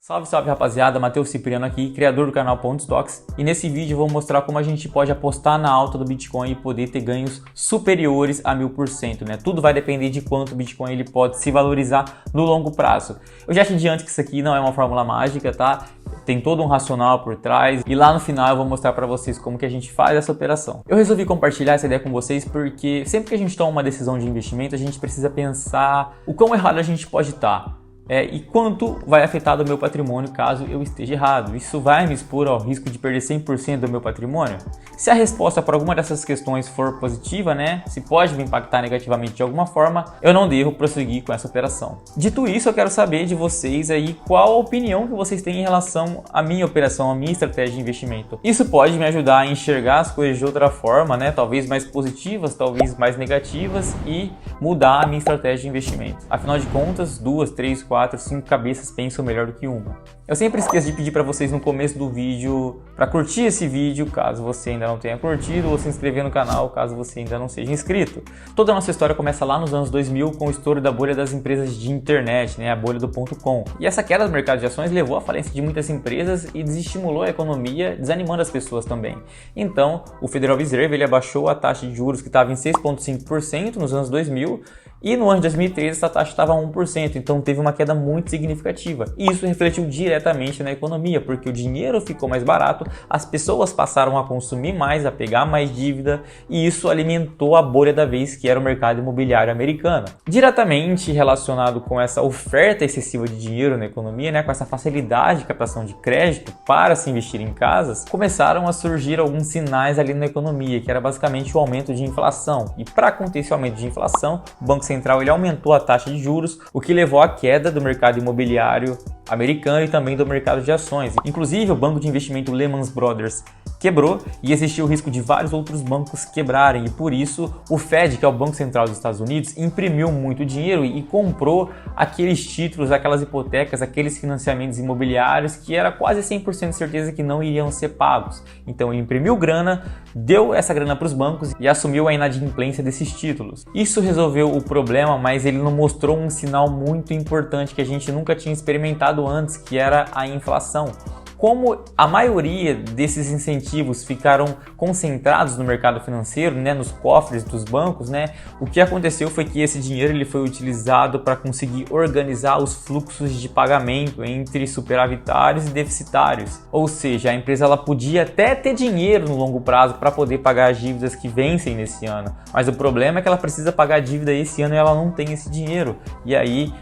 Salve, salve rapaziada, Matheus Cipriano aqui, criador do canal Ponto Stocks, e nesse vídeo eu vou mostrar como a gente pode apostar na alta do Bitcoin e poder ter ganhos superiores a 1000%, né? Tudo vai depender de quanto o Bitcoin ele pode se valorizar no longo prazo. Eu já te adianto que isso aqui não é uma fórmula mágica, tá? Tem todo um racional por trás e lá no final eu vou mostrar para vocês como que a gente faz essa operação. Eu resolvi compartilhar essa ideia com vocês porque sempre que a gente toma uma decisão de investimento, a gente precisa pensar o quão errado a gente pode estar. E quanto vai afetar o meu patrimônio caso eu esteja errado? Isso vai me expor ao risco de perder 100% do meu patrimônio? Se a resposta para alguma dessas questões for positiva, né, se pode me impactar negativamente de alguma forma, eu não devo prosseguir com essa operação. Dito isso, eu quero saber de vocês aí qual a opinião que vocês têm em relação à minha operação, à minha estratégia de investimento. Isso pode me ajudar a enxergar as coisas de outra forma, né, talvez mais positivas, talvez mais negativas e mudar a minha estratégia de investimento. Afinal de contas, 2, 3, 4, 5 cabeças pensam melhor do que uma. Eu sempre esqueço de pedir para vocês no começo do vídeo para curtir esse vídeo, caso você ainda não tenha curtido, ou se inscrever no canal, caso você ainda não seja inscrito. Toda a nossa história começa lá nos anos 2000 com o estouro da bolha das empresas de internet, né, a bolha do .com. E essa queda do mercado de ações levou à falência de muitas empresas e desestimulou a economia, desanimando as pessoas também. Então, o Federal Reserve ele abaixou a taxa de juros que estava em 6,5% nos anos 2000, e no ano de 2013 essa taxa estava 1%, então teve uma queda muito significativa. E isso refletiu diretamente na economia, porque o dinheiro ficou mais barato, as pessoas passaram a consumir mais, a pegar mais dívida, e isso alimentou a bolha da vez, que era o mercado imobiliário americano. Diretamente relacionado com essa oferta excessiva de dinheiro na economia, né, com essa facilidade de captação de crédito para se investir em casas, começaram a surgir alguns sinais ali na economia, que era basicamente o aumento de inflação. E para acontecer o aumento de inflação, o Banco Central ele aumentou a taxa de juros, o que levou à queda do mercado imobiliário americano e também do mercado de ações. Inclusive, o banco de investimento Lehman Brothers quebrou e existiu o risco de vários outros bancos quebrarem, e por isso o Fed, que é o Banco Central dos Estados Unidos, imprimiu muito dinheiro e comprou aqueles títulos, aquelas hipotecas, aqueles financiamentos imobiliários que era quase 100% de certeza que não iriam ser pagos. Então ele imprimiu grana, deu essa grana para os bancos e assumiu a inadimplência desses títulos. Isso resolveu o problema, mas ele não mostrou um sinal muito importante que a gente nunca tinha experimentado antes, que era a inflação. Como a maioria desses incentivos ficaram concentrados no mercado financeiro, né, nos cofres dos bancos, né, o que aconteceu foi que esse dinheiro ele foi utilizado para conseguir organizar os fluxos de pagamento entre superavitários e deficitários. Ou seja, a empresa ela podia até ter dinheiro no longo prazo para poder pagar as dívidas que vencem nesse ano, mas o problema é que ela precisa pagar a dívida esse ano e ela não tem esse dinheiro. E aí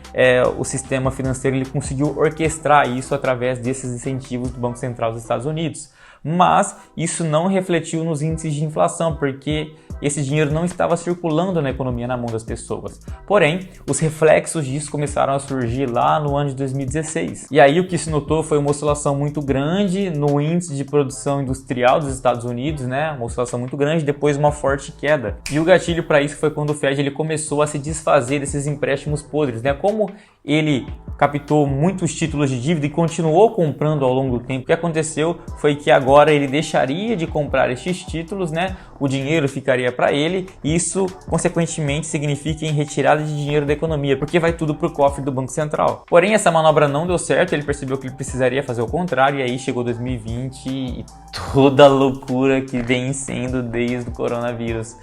o sistema financeiro ele conseguiu orquestrar isso através desses incentivos do Banco Central dos Estados Unidos. Mas isso não refletiu nos índices de inflação, porque esse dinheiro não estava circulando na economia, na mão das pessoas. Porém, os reflexos disso começaram a surgir lá no ano de 2016. E aí o que se notou foi uma oscilação muito grande no índice de produção industrial dos Estados Unidos, né? Uma oscilação muito grande, depois uma forte queda. E o gatilho para isso foi quando o Fed ele começou a se desfazer desses empréstimos podres, né? Como ele captou muitos títulos de dívida e continuou comprando ao longo do tempo, o que aconteceu foi que agora ele deixaria de comprar estes títulos, né? O dinheiro ficaria para ele, e isso consequentemente significa em retirada de dinheiro da economia, porque vai tudo para o cofre do Banco Central. Porém, essa manobra não deu certo, ele percebeu que ele precisaria fazer o contrário, e aí chegou 2020 e toda a loucura que vem sendo desde o coronavírus.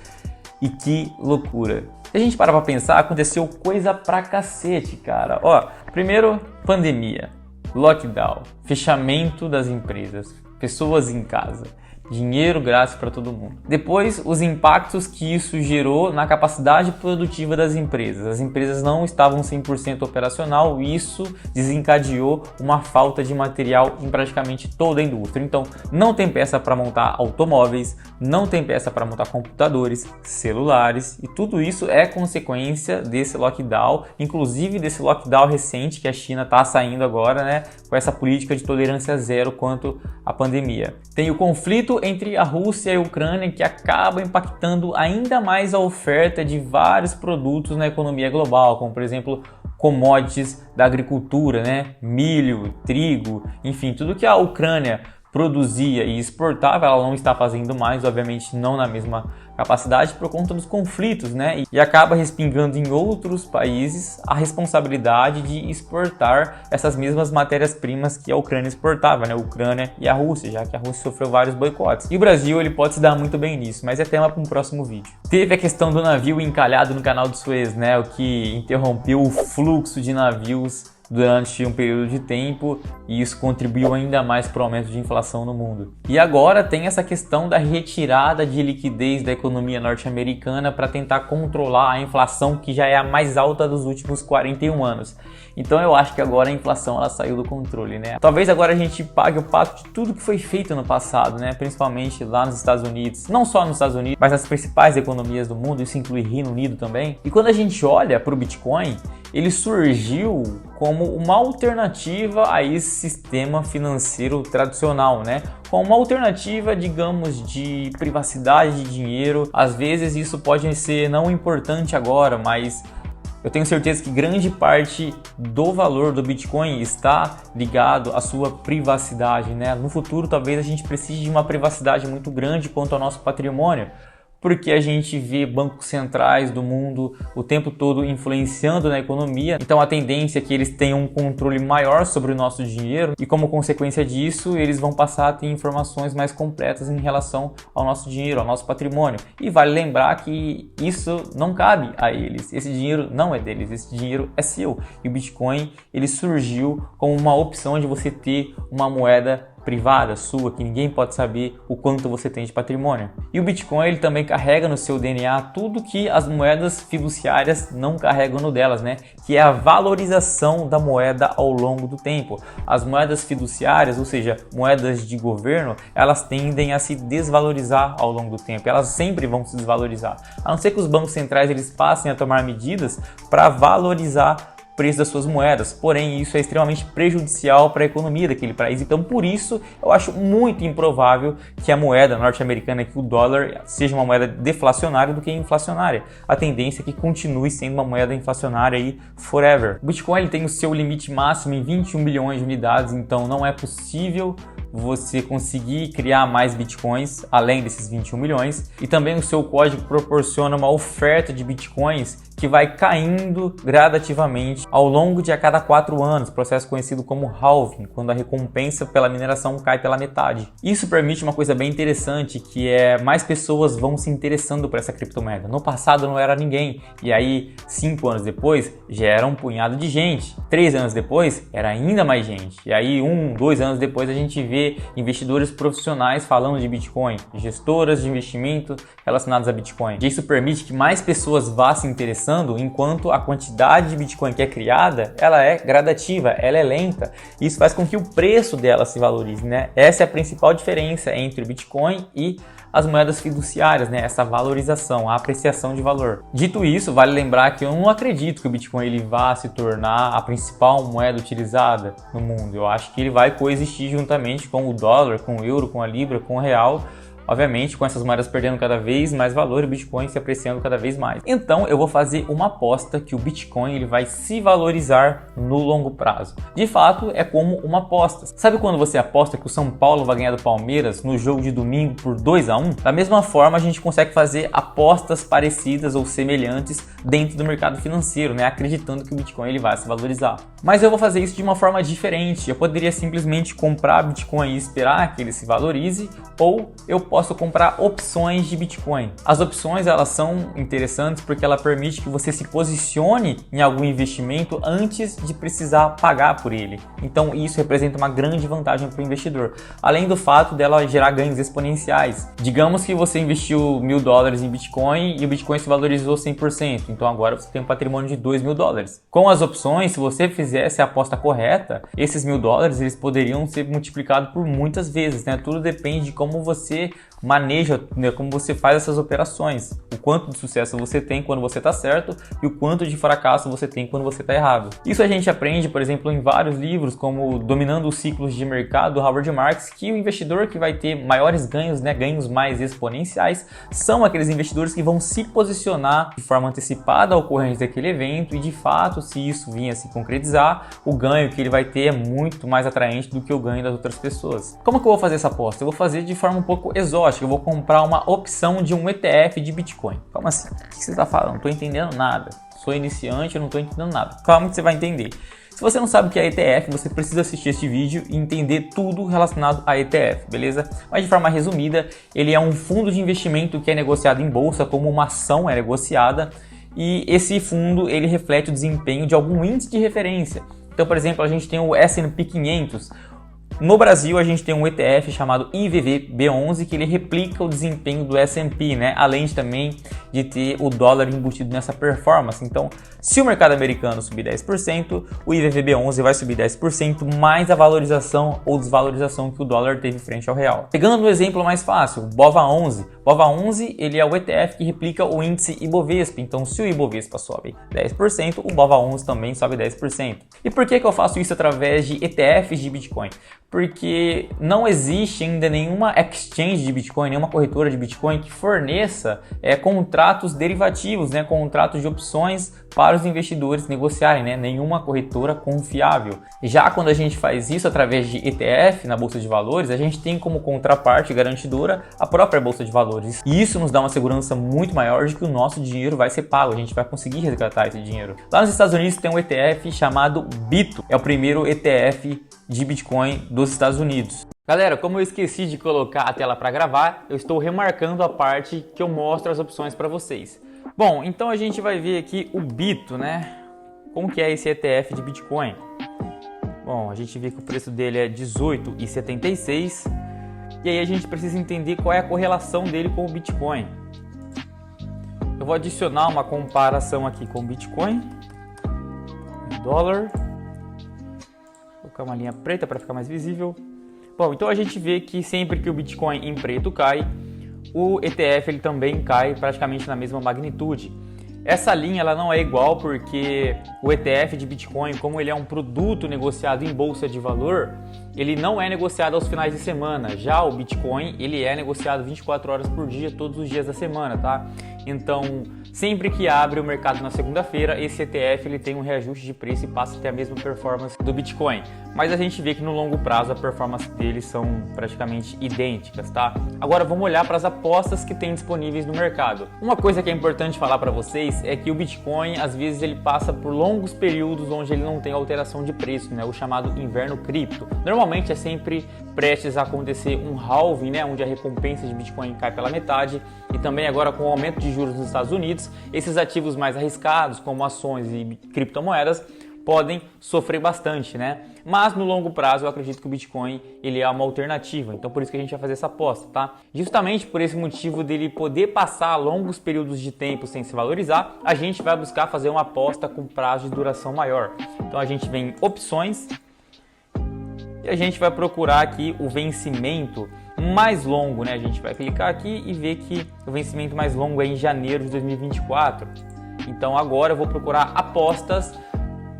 E que loucura! Se a gente parar pra pensar, aconteceu coisa pra cacete, cara. Ó, primeiro, pandemia, lockdown, fechamento das empresas, pessoas em casa, dinheiro grátis para todo mundo. Depois, os impactos que isso gerou na capacidade produtiva das empresas. As empresas não estavam 100% operacional e isso desencadeou uma falta de material em praticamente toda a indústria. Então, não tem peça para montar automóveis, não tem peça para montar computadores, celulares, e tudo isso é consequência desse lockdown, inclusive desse lockdown recente que a China está saindo agora, né, com essa política de tolerância zero quanto à pandemia. Tem o conflito entre a Rússia e a Ucrânia, que acaba impactando ainda mais a oferta de vários produtos na economia global, como por exemplo commodities da agricultura, né? Milho, trigo, enfim, tudo que a Ucrânia produzia e exportava, ela não está fazendo mais, obviamente não na mesma capacidade por conta dos conflitos, né? E acaba respingando em outros países a responsabilidade de exportar essas mesmas matérias-primas que a Ucrânia exportava, né? A Ucrânia e a Rússia, já que a Rússia sofreu vários boicotes. E o Brasil, ele pode se dar muito bem nisso, mas é tema para um próximo vídeo. Teve a questão do navio encalhado no canal de Suez, né? O que interrompeu o fluxo de navios durante um período de tempo, e isso contribuiu ainda mais para o aumento de inflação no mundo. E agora tem essa questão da retirada de liquidez da economia norte-americana para tentar controlar a inflação, que já é a mais alta dos últimos 41 anos. Então eu acho que agora a inflação ela saiu do controle, né? Talvez agora a gente pague o pato de tudo que foi feito no passado, né? Principalmente lá nos Estados Unidos, não só nos Estados Unidos, mas nas principais economias do mundo, isso inclui Reino Unido também. E quando a gente olha para o Bitcoin, ele surgiu como uma alternativa a esse sistema financeiro tradicional, né? Como uma alternativa, digamos, de privacidade de dinheiro. Às vezes isso pode ser não importante agora, mas eu tenho certeza que grande parte do valor do Bitcoin está ligado à sua privacidade, né? No futuro, talvez a gente precise de uma privacidade muito grande quanto ao nosso patrimônio, porque a gente vê bancos centrais do mundo o tempo todo influenciando na economia. Então a tendência é que eles tenham um controle maior sobre o nosso dinheiro e, como consequência disso, eles vão passar a ter informações mais completas em relação ao nosso dinheiro, ao nosso patrimônio. E vale lembrar que isso não cabe a eles. Esse dinheiro não é deles, esse dinheiro é seu. E o Bitcoin, ele surgiu como uma opção de você ter uma moeda privada sua, que ninguém pode saber o quanto você tem de patrimônio. E o Bitcoin, ele também carrega no seu DNA tudo que as moedas fiduciárias não carregam no delas, né? Que é a valorização da moeda ao longo do tempo. As moedas fiduciárias, ou seja, moedas de governo, elas tendem a se desvalorizar ao longo do tempo. Elas sempre vão se desvalorizar. A não ser que os bancos centrais eles passem a tomar medidas para valorizar preço das suas moedas, porém isso é extremamente prejudicial para a economia daquele país. Então por isso eu acho muito improvável que a moeda norte-americana, que o dólar, seja uma moeda deflacionária do que inflacionária. A tendência é que continue sendo uma moeda inflacionária aí forever. O Bitcoin ele tem o seu limite máximo em 21 milhões de unidades, então não é possível você conseguir criar mais bitcoins além desses 21 milhões, e também o seu código proporciona uma oferta de bitcoins que vai caindo gradativamente ao longo de a cada 4 anos, processo conhecido como halving, quando a recompensa pela mineração cai pela metade. Isso permite uma coisa bem interessante, que é mais pessoas vão se interessando por essa criptomoeda. No passado não era ninguém, e aí 5 anos depois já era um punhado de gente, 3 anos depois era ainda mais gente, e aí 2 anos depois a gente vê investidores profissionais falando de Bitcoin, gestoras de investimento relacionadas a Bitcoin. E isso permite que mais pessoas vá se interessando, enquanto a quantidade de Bitcoin que é criada, ela é gradativa, ela é lenta. Isso faz com que o preço dela se valorize, né? Essa é a principal diferença entre o Bitcoin e as moedas fiduciárias, né? Essa valorização, a apreciação de valor. Dito isso, vale lembrar que eu não acredito que o Bitcoin ele vá se tornar a principal moeda utilizada no mundo. Eu acho que ele vai coexistir juntamente com o dólar, com o euro, com a libra, com o real. Obviamente, com essas moedas perdendo cada vez mais valor e o Bitcoin se apreciando cada vez mais. Então, eu vou fazer uma aposta que o Bitcoin ele vai se valorizar no longo prazo. De fato, é como uma aposta. Sabe quando você aposta que o São Paulo vai ganhar do Palmeiras no jogo de domingo por 2-1? Da mesma forma, a gente consegue fazer apostas parecidas ou semelhantes dentro do mercado financeiro, né? Acreditando que o Bitcoin ele vai se valorizar. Mas eu vou fazer isso de uma forma diferente. Eu poderia simplesmente comprar Bitcoin e esperar que ele se valorize, ou eu posso comprar opções de Bitcoin. As opções elas são interessantes porque ela permite que você se posicione em algum investimento antes de precisar pagar por ele. Então isso representa uma grande vantagem para o investidor, além do fato dela gerar ganhos exponenciais. Digamos que você investiu $1.000 em Bitcoin e o Bitcoin se valorizou 100%, então agora você tem um patrimônio de $2.000. Com as opções, se você fizesse a aposta correta, esses $1.000 eles poderiam ser multiplicados por muitas vezes, né? Tudo depende de como você maneja, né, como você faz essas operações, o quanto de sucesso você tem quando você está certo e o quanto de fracasso você tem quando você está errado. Isso a gente aprende, por exemplo, em vários livros, como Dominando os Ciclos de Mercado, do Howard Marks, que o investidor que vai ter maiores ganhos, né, ganhos mais exponenciais, são aqueles investidores que vão se posicionar de forma antecipada à ocorrência daquele evento e, de fato, se isso vir a se concretizar, o ganho que ele vai ter é muito mais atraente do que o ganho das outras pessoas. Como que eu vou fazer essa aposta? Eu vou fazer de forma um pouco exótica, eu vou comprar uma opção de um ETF de Bitcoin. Como assim? O que você está falando? Não estou entendendo nada. Sou iniciante, eu não estou entendendo nada. Calma que você vai entender. Se você não sabe o que é ETF, você precisa assistir este vídeo e entender tudo relacionado a ETF, beleza? Mas de forma resumida, ele é um fundo de investimento que é negociado em bolsa, como uma ação é negociada, e esse fundo ele reflete o desempenho de algum índice de referência. Então, por exemplo, a gente tem o S&P 500. No Brasil, a gente tem um ETF chamado IVVB11, que ele replica o desempenho do S&P, né? Além também de ter o dólar embutido nessa performance. Então, se o mercado americano subir 10%, o IVVB11 vai subir 10%, mais a valorização ou desvalorização que o dólar teve frente ao real. Pegando um exemplo mais fácil, o BOVA11. BOVA11 ele é o ETF que replica o índice Ibovespa. Então, se o Ibovespa sobe 10%, o BOVA11 também sobe 10%. E por que eu faço isso através de ETFs de Bitcoin? Porque não existe ainda nenhuma exchange de Bitcoin, nenhuma corretora de Bitcoin que forneça contratos derivativos, né, contratos de opções para os investidores negociarem, né, nenhuma corretora confiável. Já quando a gente faz isso através de ETF na Bolsa de Valores, a gente tem como contraparte garantidora a própria Bolsa de Valores. E isso nos dá uma segurança muito maior de que o nosso dinheiro vai ser pago, a gente vai conseguir resgatar esse dinheiro. Lá nos Estados Unidos tem um ETF chamado BITO, é o primeiro ETF de Bitcoin dos Estados Unidos. Galera, como eu esqueci de colocar a tela para gravar, eu estou remarcando a parte que eu mostro as opções para vocês. Bom, então a gente vai ver aqui o BITO, né? Como que é esse ETF de Bitcoin? Bom, a gente vê que o preço dele é 18,76 e aí a gente precisa entender qual é a correlação dele com o Bitcoin. Eu vou adicionar uma comparação aqui com o Bitcoin, dólar. Vou colocar uma linha preta para ficar mais visível. Bom, então a gente vê que sempre que o Bitcoin em preto cai, o ETF ele também cai praticamente na mesma magnitude. Essa linha ela não é igual porque o ETF de Bitcoin, como ele é um produto negociado em bolsa de valor, ele não é negociado aos finais de semana. Já o Bitcoin, ele é negociado 24 horas por dia, todos os dias da semana, tá? Então, sempre que abre o mercado na segunda-feira, esse ETF ele tem um reajuste de preço e passa a ter a mesma performance do Bitcoin. Mas a gente vê que no longo prazo a performance deles são praticamente idênticas, tá? Agora vamos olhar para as apostas que tem disponíveis no mercado. Uma coisa que é importante falar para vocês é que o Bitcoin, às vezes, ele passa por longos períodos onde ele não tem alteração de preço, né? O chamado inverno cripto. Normalmente é sempre prestes a acontecer um halving, né? Onde a recompensa de Bitcoin cai pela metade. E também agora com o aumento de juros nos Estados Unidos, esses ativos mais arriscados, como ações e criptomoedas, podem sofrer bastante, né? Mas no longo prazo eu acredito que o Bitcoin ele é uma alternativa, então por isso que a gente vai fazer essa aposta, tá? Justamente por esse motivo dele poder passar longos períodos de tempo sem se valorizar, a gente vai buscar fazer uma aposta com prazo de duração maior. Então a gente vem em opções e a gente vai procurar aqui o vencimento mais longo, né? A gente vai clicar aqui e ver que o vencimento mais longo é em janeiro de 2024. Então agora eu vou procurar apostas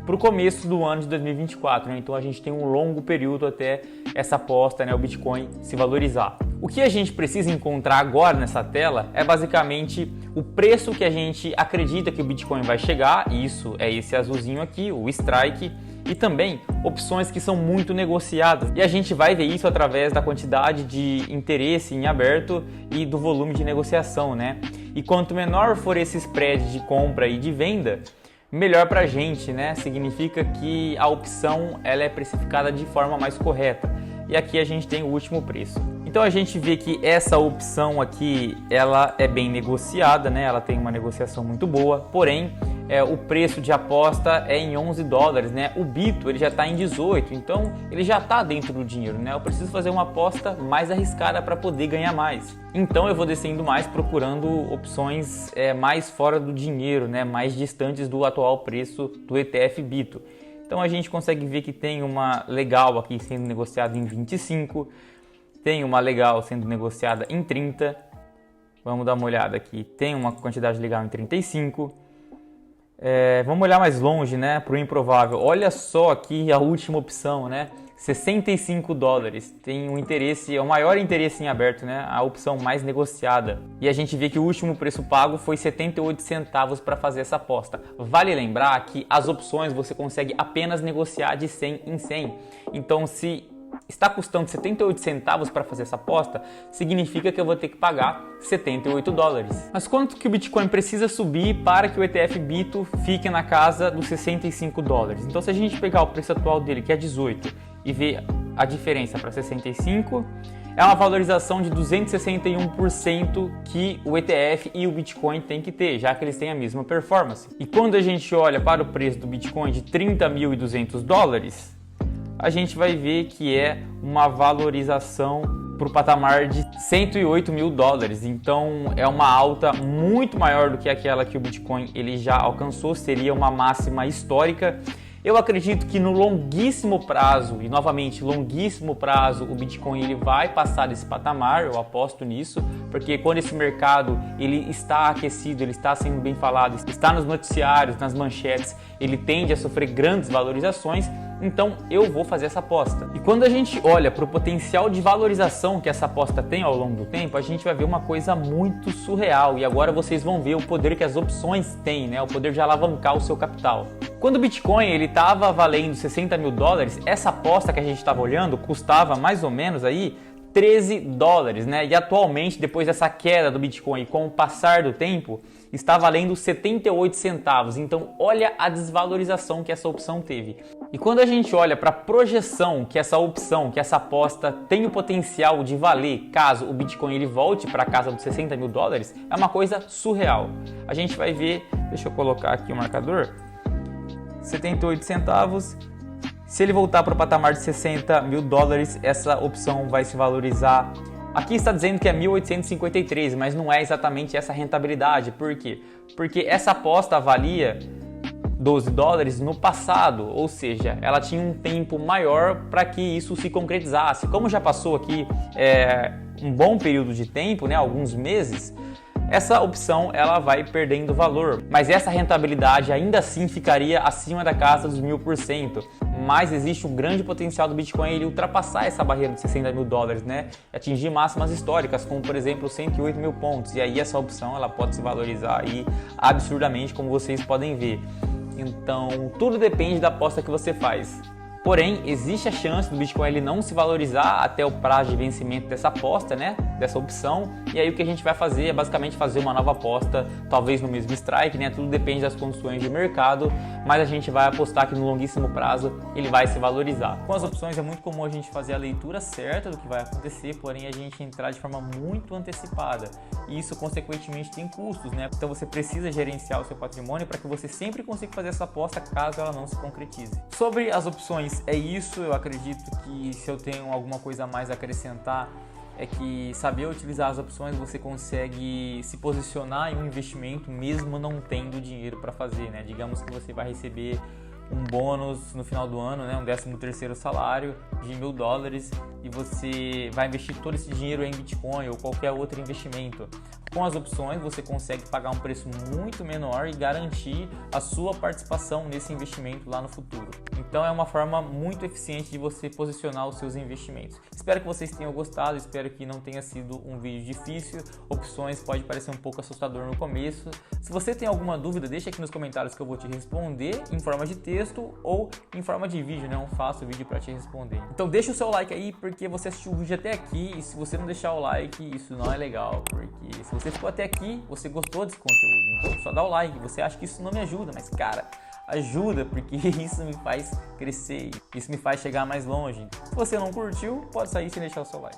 para o começo do ano de 2024, né? Então a gente tem um longo período até essa aposta, né, o Bitcoin se valorizar. O que a gente precisa encontrar agora nessa tela é basicamente o preço que a gente acredita que o Bitcoin vai chegar, e isso é esse azulzinho aqui, o strike, e também opções que são muito negociadas. E a gente vai ver isso através da quantidade de interesse em aberto e do volume de negociação, né? E quanto menor for esse spread de compra e de venda, melhor para a gente, né? Significa que a opção ela é precificada de forma mais correta. E aqui a gente tem o último preço. Então a gente vê que essa opção aqui ela é bem negociada, né? Ela tem uma negociação muito boa, porém o preço de aposta é em 11 dólares, né? O BITO ele já está em 18, então ele já está dentro do dinheiro, né? Eu preciso fazer uma aposta mais arriscada para poder ganhar mais. Então eu vou descendo mais procurando opções mais fora do dinheiro, né? Mais distantes do atual preço do ETF BITO. Então a gente consegue ver que tem uma legal aqui sendo negociada em 25, Tem uma legal sendo negociada em 30. Vamos dar uma olhada aqui. Tem uma quantidade legal em 35. Vamos olhar mais longe, né, para o improvável. Olha só aqui a última opção, né? 65 dólares. Tem um interesse, é o maior interesse em aberto, né? A opção mais negociada. E a gente vê que o último preço pago foi 78 centavos para fazer essa aposta. Vale lembrar que as opções você consegue apenas negociar de 100 em 100. Então, se está custando 78 centavos para fazer essa aposta, significa que eu vou ter que pagar 78 dólares. Mas quanto que o Bitcoin precisa subir para que o ETF Bito fique na casa dos 65 dólares? Então, se a gente pegar o preço atual dele, que é 18, e ver a diferença para 65, é uma valorização de 261% que o ETF e o Bitcoin tem que ter, já que eles têm a mesma performance. E quando a gente olha para o preço do Bitcoin de 30.200 dólares, a gente vai ver que é uma valorização para o patamar de 108 mil dólares. Então é uma alta muito maior do que aquela que o Bitcoin ele já alcançou, seria uma máxima histórica. Eu acredito que no longuíssimo prazo, e novamente, longuíssimo prazo, o Bitcoin ele vai passar desse patamar, eu aposto nisso, porque quando esse mercado ele está aquecido, ele está sendo bem falado, está nos noticiários, nas manchetes, ele tende a sofrer grandes valorizações, então eu vou fazer essa aposta. E quando a gente olha para o potencial de valorização que essa aposta tem ao longo do tempo, a gente vai ver uma coisa muito surreal, e agora vocês vão ver o poder que as opções têm, né? O poder de alavancar o seu capital. Quando o Bitcoin ele estava valendo 60 mil dólares, essa aposta que a gente estava olhando custava mais ou menos aí 13 dólares, né? E atualmente, depois dessa queda do Bitcoin e com o passar do tempo, está valendo 78 centavos. Então, olha a desvalorização que essa opção teve. E quando a gente olha para a projeção que essa opção, que essa aposta tem o potencial de valer caso o Bitcoin ele volte para a casa dos 60 mil dólares, é uma coisa surreal. A gente vai ver, deixa eu colocar aqui o marcador, 78 centavos. Se ele voltar para o patamar de 60 mil dólares, essa opção vai se valorizar. Aqui está dizendo que é 1.853, mas não é exatamente essa rentabilidade. Por quê? Porque essa aposta valia 12 dólares no passado, ou seja, ela tinha um tempo maior para que isso se concretizasse. Como já passou aqui um bom período de tempo, né, alguns meses, essa opção ela vai perdendo valor, mas essa rentabilidade ainda assim ficaria acima da casa dos 1000%. Mas existe um grande potencial do Bitcoin ele ultrapassar essa barreira de 60 mil dólares, né? Atingir máximas históricas, como por exemplo 108 mil pontos. E aí essa opção ela pode se valorizar aí absurdamente, como vocês podem ver. Então tudo depende da aposta que você faz. Porém, existe a chance do Bitcoin ele não se valorizar até o prazo de vencimento dessa aposta, né? Dessa opção. E aí o que a gente vai fazer é basicamente fazer uma nova aposta, talvez no mesmo strike, né? Tudo depende das condições de mercado, mas a gente vai apostar que no longuíssimo prazo ele vai se valorizar. Com as opções é muito comum a gente fazer a leitura certa do que vai acontecer, porém a gente entrar de forma muito antecipada. E isso consequentemente tem custos, né? Então você precisa gerenciar o seu patrimônio para que você sempre consiga fazer essa aposta caso ela não se concretize. Sobre as opções é isso, eu acredito que se eu tenho alguma coisa a mais a acrescentar é que saber utilizar as opções você consegue se posicionar em um investimento mesmo não tendo dinheiro para fazer, né? Digamos que você vai receber um bônus no final do ano, né? Um 13º salário de 1.000 dólares e você vai investir todo esse dinheiro em Bitcoin ou qualquer outro investimento. Com as opções você consegue pagar um preço muito menor e garantir a sua participação nesse investimento lá no futuro. Então é uma forma muito eficiente de você posicionar os seus investimentos. Espero que vocês tenham gostado, espero que não tenha sido um vídeo difícil. Opções pode parecer um pouco assustador no começo. Se você tem alguma dúvida, deixa aqui nos comentários que eu vou te responder em forma de texto ou em forma de vídeo, né? Eu faço vídeo para te responder. Então deixa o seu like aí porque você assistiu o vídeo até aqui e se você não deixar o like, isso não é legal, porque se você ficou até aqui, você gostou desse conteúdo, então só dá o like. Você acha que isso não me ajuda, mas cara, ajuda porque isso me faz crescer, isso me faz chegar mais longe. Se você não curtiu, pode sair sem deixar o seu like.